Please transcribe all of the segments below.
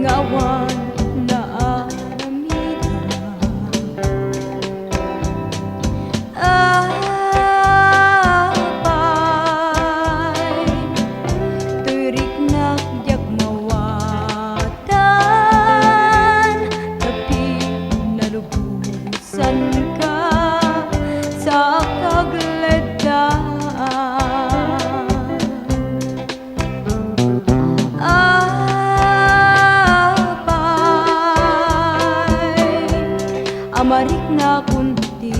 ngawan na aramida. Apay turik na yak mawatan, tapi nalubusan ka sa kagledaan. Amarik na kunti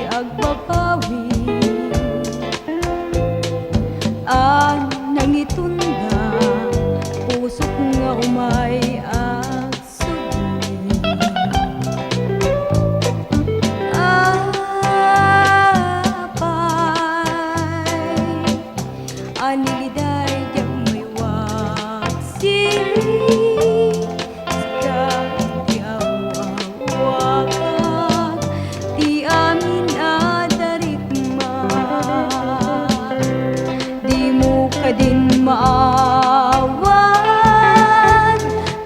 agbabawi, nangitunda pusok nga umay agsugi. Apay aniliday yak may waksili, kadin maawan,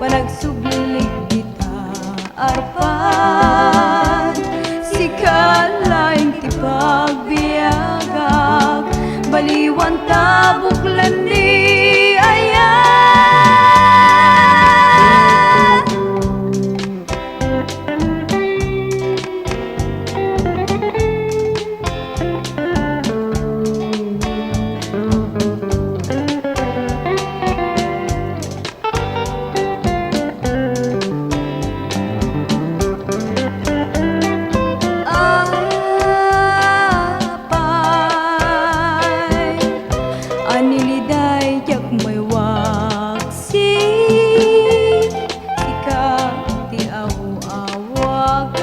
panagsublig kita arpan, sikalaing ti pagbiagag, baliwan tabuklan ni ayan. Aniliday yak may waksi, ikaw ti awawagan,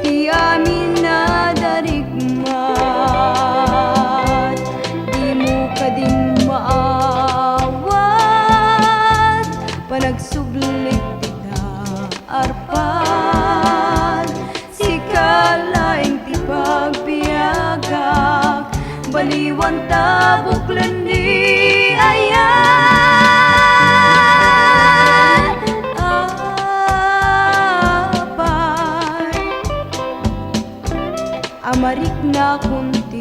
ti amin na darigmat, di mo ka din maawan, panagsublik ti arpan, sikalaing ti pagbiagag, baliwan tabuklan ni ayan. Apay amarik na kunti